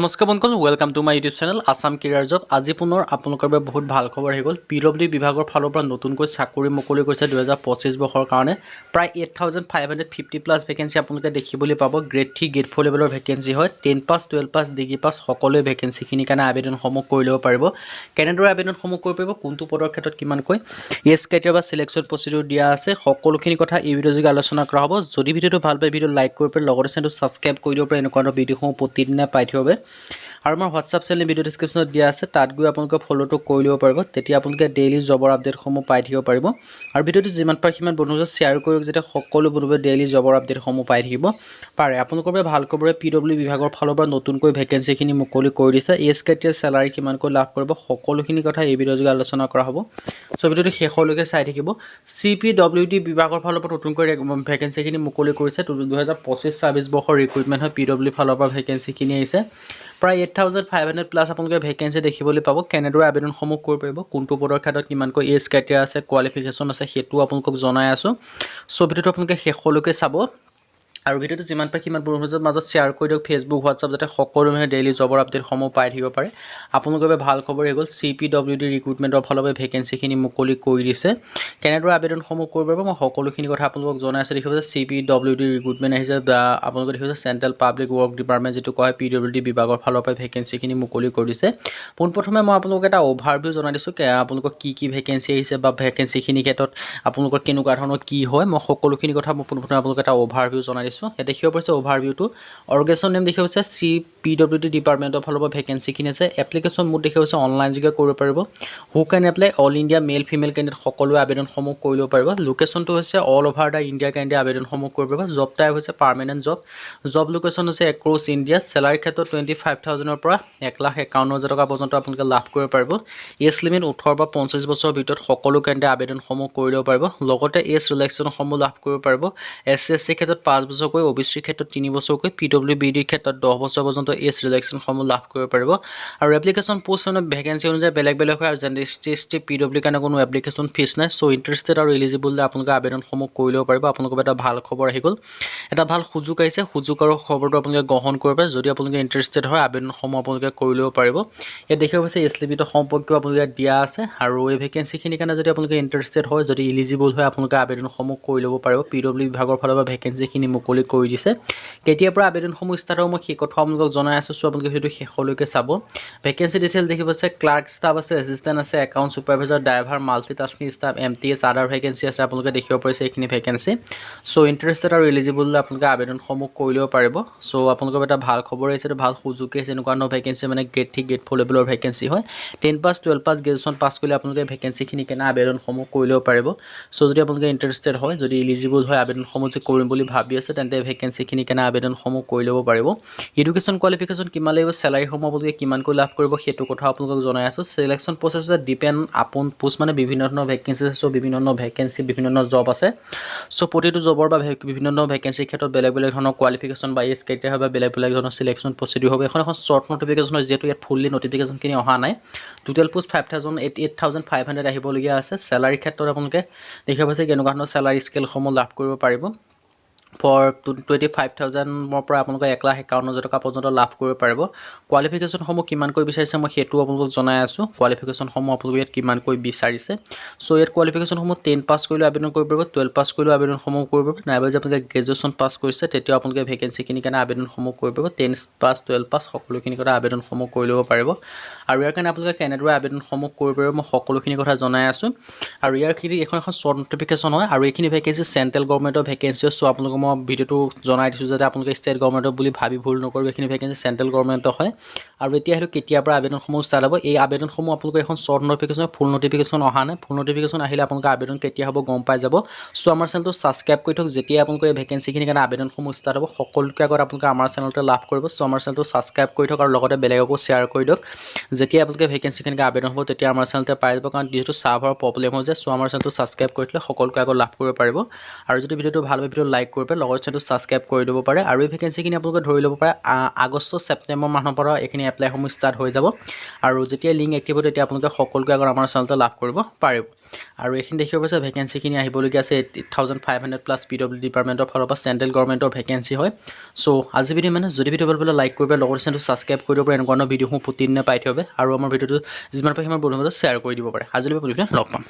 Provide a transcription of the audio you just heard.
নমস্কাৰ বন্ধুসকল, welcome to my YouTube channel Assam career job. আজি পুনৰ আপোনালোকৰ বাবে বহুত ভাল খবৰ আহি গ'ল। PWD বিভাগৰ ফালৰ পৰা নতুনকৈ চাকৰি মুকলি কৰিছে 2025 বৰ্ষৰ কাৰণে। প্ৰায় 8550+ ভেকেঞ্চি আপোনালোকে দেখিবলৈ পাব। গ্ৰেড 3 গ্ৰেড 4 লেভেলৰ ভেকেঞ্চি হয়। 10 পাছ 12 পাছ ডিগ্ৰী পাছ সকলোৱে ভেকেঞ্চিখিনিৰ কাৰণে আবেদনসমূহ কৰি ল'ব পাৰিব। কেনেদৰে আবেদনসমূহ কৰিব পাৰিব, কোনটো পদৰ ক্ষেত্ৰত কিমানকৈ এজ ক্ৰাইটেৰিয়া বা চিলেকশ্যন প্ৰচিডিউৰ দিয়া আছে, সকলোখিনি কথা এই ভিডিঅ' যোগে আলোচনা কৰা হ'ব। যদি ভিডিঅ'টো ভাল পায় ভিডিঅ' লাইক কৰি পেলাই লগতে চেনেলটো ছাবস্ক্ৰাইব কৰি দিব পাৰে। এনেকুৱা ধৰণৰ ভিডিঅ'সমূহ প্ৰতিদিনে পাই থাকিব। আৰু আমাৰ হোৱাটছআপ চেনেল ভিডিঅ' ডিছক্ৰিপশ্যনত দিয়া আছে, তাত গৈ আপোনালোকে ফ'ল'টো কৰি ল'ব পাৰিব। তেতিয়া আপোনালোকে ডেইলি জবৰ আপডেটসমূহ পাই থাকিব পাৰিব। আৰু ভিডিঅ'টো যিমান পাৰে সিমান বন্ধুসকলে শ্বেয়াৰ কৰি যাতে সকলো বন্ধুৱে ডেইলি জবৰ আপডেটসমূহ পাই থাকিব পাৰে। আপোনালোকৰ বাবে ভাল খবৰে PWD বিভাগৰ ফালৰ পৰা নতুনকৈ ভেকেঞ্চিখিনি মুকলি কৰি দিছে। এজ ক্ৰাইটেৰিয়া চেলাৰী কিমানকৈ লাভ কৰিব সকলোখিনি কথা এই ভিডিঅ'ৰ যোগে আলোচনা কৰা হ'ব। চ' ভিডিঅ'টো শেষলৈকে চাই থাকিব। CPWD বিভাগৰ ফালৰ পৰা নতুনকৈ ভেকেঞ্চিখিনি মুকলি কৰিছে। 2025-26 বৰ্ষৰ ৰিক্ৰুইটমেণ্ট হয়। PWD ফালৰ পৰা ভেকেঞ্চিখিনি আহিছে। প্ৰায় 8550+ আপোনালোকে ভেকেঞ্চি দেখিবলৈ পাব। কেনেদৰে আবেদনসমূহ কৰিব পাৰিব, কোনটো পদৰ ক্ষেত্ৰত কিমানকৈ এজ ক্ৰাইটেৰিয়া আছে, কোৱালিফিকেশ্যন আছে, সেইটো আপোনালোকক জনাই আছোঁ। চ' ভিডিঅ'টো আপোনালোকে শেষলৈকে চাব। আৰু ভিডিঅ'টো যিমান পাৰে সিমান বন্ধুৰ মাজত শ্বেয়াৰ কৰি দিয়ক, ফেচবুক হোৱাটছআপ, যাতে সকলো মানুহে ডেইলি জবৰ আপডেটসমূহ পাই থাকিব পাৰে। আপোনালোকৰ বাবে ভাল খবৰ হৈ গ'ল। CPWD ৰিক্ৰুইটমেণ্টৰ ফালৰ পৰা ভেকেঞ্চিখিনি মুকলি কৰি দিছে। কেনেদৰে আবেদনসমূহ কৰিব পাৰিব মই সকলোখিনি কথা আপোনালোকক জনাই আছোঁ। দেখিব যে CPWD ৰিক্ৰুইটমেণ্ট আহিছে। আপোনালোকে দেখিব চেণ্ট্ৰেল পাব্লিক ৱৰ্ক ডিপাৰ্টমেণ্ট, যিটো কয় PWD বিভাগৰ ফালৰ পৰা ভেকেঞ্চিখিনি মুকলি কৰি দিছে। পোনপ্ৰথমে মই আপোনালোকক এটা অভাৰভিউ জনাই দিছোঁ, আপোনালোকক কি ভেকেঞ্চি আহিছে বা ভেকেঞ্চিখিনিৰ ক্ষেত্ৰত আপোনালোকৰ কেনেকুৱা ধৰণৰ কি হয়, মই সকলোখিনি কথা মই পোনপ্ৰথমে আপোনালোকক এটা অভাৰভিউ জনাই দিছোঁ। ইয়াত দেখিব পাৰিছে অভাৰভিউটো। অৰ্গেনাইজেশ্যন নেম দেখিব পাৰিছে CPWD ডিপাৰ্টমেণ্টৰ ফালৰ পৰা ভেকেঞ্চিখিনি আছে। এপ্লিকেশ্যন মোড দেখিব পাৰিছে অনলাইন যোগে কৰিব পাৰিব। Who can apply all India male female candidate সকলোৱে আবেদনসমূহ কৰি ল'ব পাৰিব। লোকেশ্যনটো হৈছে all over the India candidate আবেদনসমূহ কৰিব পাৰিব। জব টাইপ হৈছে পাৰ্মানেণ্ট জব। জব লোকেশ্যন হৈছে এক্ৰছ ইণ্ডিয়া। চেলাৰীৰ ক্ষেত্ৰত 25,000-ৰ পৰা 1,51,000 টকা পৰ্যন্ত আপোনালোকে লাভ কৰিব পাৰিব। এজ লিমিট 18 বা 25 বছৰৰ ভিতৰত সকলো কেন্দ্ৰে আবেদনসমূহ কৰি ল'ব পাৰিব। লগতে এজ ৰিলেক্সনসমূহ লাভ কৰিব পাৰিব। SC ক্ষেত্ৰত 5 বছৰকৈ, OBC ক্ষেত্ৰত 3 বছৰকৈ, PWBDৰ ক্ষেত্ৰত 10 বছৰ পৰ্যন্ত এজ ৰিলেক্সনসমূহ লাভ কৰিব পাৰিব। আৰু এপ্লিকেশ্যন পোষ্ট ভেকেঞ্চি অনুযায়ী বেলেগ বেলেগ হয়। আৰু জেনেৰেল ST PWDৰ কাৰণে কোনো এপ্লিকেশ্যন ফিজ নাই। চ' ইণ্টাৰেষ্টেড আৰু এলিজিবল আপোনালোকে আবেদনসমূহ কৰি ল'ব পাৰিব। আপোনালোকৰ এটা ভাল খবৰ আহি গ'ল, এটা ভাল সুযোগ আহিছে। সুযোগ আৰু খবৰটো আপোনালোকে গ্ৰহণ কৰিব পাৰে। যদি আপোনালোকে ইণ্টাৰেষ্টেড হয় আবেদনসমূহ আপোনালোকে কৰি ল'ব পাৰিব। ইয়াত দেখিব পাৰিছে এজ লিমিটৰ সম্পৰ্কীয় আপোনালোকে দিয়া আছে। আৰু এই ভেকেঞ্চিখিনিৰ কাৰণে যদি আপোনালোকে ইণ্টাৰেষ্টেড হয়, যদি এলিজিবল হয়, আপোনালোকে আবেদনসমূহ কৰি ল'ব পাৰিব। PWD বিভাগৰ ফালৰ পৰা ভেকেঞ্চিখিনি মুকলি কৰি দিছে। কেতিয়াৰ পৰা আবেদনসমূহ ষ্টাৰ্ট হ'ব মই সেই কথা আপোনালোকক জনাই আছোঁ। চ' আপোনালোকে সেইটো শেষলৈকে চাব। ভেকেঞ্চি ডিটেইলছ দেখিব পাৰিছে ক্লাৰ্ক ষ্টাফ আছে, এছিষ্টেণ্ট আছে, account supervisor, driver, multitasking staff, MTS, আদাৰ ভেকেঞ্চি আছে। আপোনালোকে দেখিব পাৰিছে এইখিনি ভেকেঞ্চি। চ' ইণ্টাৰেষ্টেড আৰু এলিজিবল আপোনালোকে আবেদনসমূহ কৰি ল'ব পাৰিব। চ' আপোনালোকৰ এটা ভাল খবৰ আহিছে, ভাল সুযোগ আহিছে। এনেকুৱা ধৰণৰ ভেকেঞ্চি মানে গ্ৰেড 3 গ্ৰেড 4 লেভেলৰ ভেকেঞ্চি হয়। 10 পাছ 12 পাছ গ্ৰেজুৱেশ্যন পাছ কৰিলে আপোনালোকে ভেকেঞ্চিখিনি কেনে আবেদনসমূহ কৰি ল'ব পাৰিব। চ' যদি আপোনালোকে ইণ্টাৰেষ্টেড হয়, যদি এলিজিবল হয়, আবেদনসমূহ যে কৰিম বুলি ভাবি আছে, তেন্তে ভেকেঞ্চিখিনি কেনে আবেদনসমূহ কৰি ল'ব পাৰিব। এডুকেশ্যন কোৱালিফিকেশ্যন কিমান লাগিব, চেলাৰীসমূহ আপোনালোকে কিমানকৈ লাভ কৰিব, সেইটো কথা আপোনালোকক জনাই আছোঁ। চিলেকশ্যন প্ৰচেছ ডিপেণ্ড আপন পোষ্ট, মানে বিভিন্ন ধৰণৰ ভেকেঞ্চি আছে। চ' বিভিন্ন ধৰণৰ ভেকেঞ্চি, বিভিন্ন ধৰণৰ জব আছে। চ' প্ৰতিটো জবৰ বা বিভিন্ন ধৰণৰ ভেকেঞ্চিৰ ক্ষেত্ৰত বেলেগ বেলেগ ধৰণৰ কোৱালিফিকেশ্যন বা এজ ক্ৰাইটেৰিয়া হয় বা বেলেগ বেলেগ ধৰণৰ চিলেকশ্যন প্ৰচিডিউৰ হ'ব। এখন শ্বৰ্ট নটিফিকেশ্যন হয়, যিহেতু ইয়াত ফুল্লি নটিফিকেশ্যনখিনি অহা নাই। টোটেল পোষ্ট 8,500 আহিবলগীয়া আছে। চেলাৰীৰ ক্ষেত্ৰত আপোনালোকে দেখিব পাইছে কেনেকুৱা ধৰণৰ চেলাৰী স্কেলসমূহ লাভ কৰিব পাৰিব। ফৰ 25,000-ৰ পৰা আপোনালোকে 1,51,000 টকা পৰ্যন্ত লাভ কৰিব পাৰিব। কোৱালিফিকেশ্যনসমূহ কিমানকৈ বিচাৰিছে মই সেইটো আপোনালোকক জনাই আছোঁ। কোৱালিফিকেশ্যনসমূহ আপোনালোকে ইয়াত কিমানকৈ বিচাৰিছে। চ' ইয়াত কোৱালিফিকেশ্যনসমূহ 10 পাছ কৰিলেও আবেদন কৰিব পাৰিব, 12 পাছ কৰিলেও আবেদনসমূহ কৰিব পাৰিব। নাইবা যদি আপোনালোকে গ্ৰেজুৱেশ্যন পাছ কৰিছে, তেতিয়াও আপোনালোকে ভেকেঞ্চিখিনিৰ কাৰণে আবেদনসমূহ কৰিব পাৰিব। 10 পাছ 12 পাছ সকলোখিনি কথা আবেদনসমূহ কৰি ল'ব পাৰিব। আৰু ইয়াৰ কাৰণে আপোনালোকে কেনেদৰে আবেদনসমূহ কৰিব পাৰিব মই সকলোখিনি কথা জনাই আছোঁ। আৰু ইয়াৰখিনি এখন শ্বৰ্ট নটিফিকেশ্যন হয়। আৰু এইখিনি ভেকেঞ্চি চেণ্ট্ৰেল গভৰ্ণমেণ্টৰ ভেকেঞ্চি। চ' আপোনালোকক মই ভিডিঅ'টো জনাই দিছোঁ যাতে আপোনালোকে ষ্টেট গভৰ্ণমেণ্টৰ বুলি ভাবি ভুল নকৰিব। এইখিনি ভেকেঞ্চি চেণ্ট্ৰেল গভৰ্ণমেণ্টৰ হয়। আৰু এতিয়া সেইটো কেতিয়াৰ পৰা আবেদনসমূহ ষ্টাৰ্ট হ'ব, এই আবেদনসমূহ আপোনালোকে এখন শ্বৰ্ট নটিফিকেশ্যন, ফুল নটিফিকেশ্যন অহা নাই। ফুল নটিফিকেশ্যন আহিলে আপোনালোকে আবেদন কেতিয়া হ'ব গম পাই যাব। চ' আমাৰ চেনেলটো ছাবস্ক্ৰাইব কৰি থওক। যেতিয়া আপোনালোকে এই ভেকেঞ্চিখিনিৰ কাৰণে আবেদনসমূহ ষ্টাৰ্ট হ'ব, সকলোতকৈ আগত আপোনালোকে আমাৰ চেনেলতে লাভ কৰিব। চ' আমাৰ চেনেলটো ছাবস্ক্ৰাইব কৰি থওক আৰু লগতে বেলেগকো শ্বেয়াৰ কৰি দিয়ক। যেতিয়া আপোনালোকে ভেকেঞ্চিখিনিকে আবেদন হ'ব, তেতিয়া আমাৰ চেনেলতে পাই যাব। কাৰণ যিহেতু ছাৰ্ভাৰৰ প্ৰব্লেম হৈ যায়। চ' আমাৰ চেনেলটো ছাবস্ক্ৰাইব কৰি থ'লে সকলোকে আগত লাভ কৰিব পাৰিব। আৰু যদি ভিডিঅ'টো ভাল হয়, ভিডিঅ'টো লাইক কৰি পেলাই লগৰ চেনেলটো ছাবস্ক্ৰাইব কৰি দিব পাৰে। আৰু এই ভেকেঞ্চিখিনি আপোনালোকে ধৰি ল'ব পাৰে আগষ্ট ছেপ্টেম্বৰ মাহৰ পৰা এইখিনি এপ্লাইসমূহ ষ্টাৰ্ট হৈ যাব আৰু যেতিয়া লিংক এক্টিভ হ'ব তেতিয়া আপোনালোকে সকলোকে আগত আমাৰ চেনেলতে লাভ কৰিব পাৰিব আৰু এইখিনি দেখিব পাইছে ভেকেঞ্চিখিনি আহিবলগীয়া আছে 8500 প্লাছ PWD ডিপাৰ্টমেণ্টৰ ফালৰ পৰা চেণ্ট্ৰেল গভৰ্ণমেণ্টৰ ভেকেঞ্চি হয় চ' আজি ভিডিঅ' মানে যদি ভিডিঅ' ভাল পালে লাইক কৰিব লগতে চেনেলটো ছাবস্ক্ৰাইব কৰি দিব পাৰে এনেকুৱা ধৰণৰ ভিডিঅ'সমূহ প্ৰতিদিনে পাই থাকিব আৰু আমাৰ ভিডিঅ'টো যিমান পাৰে সিমান বন্ধুৰ মাজত শ্বেয়াৰ কৰি দিব পাৰে আজিলৈ ভিডিঅ'টো লগ পাম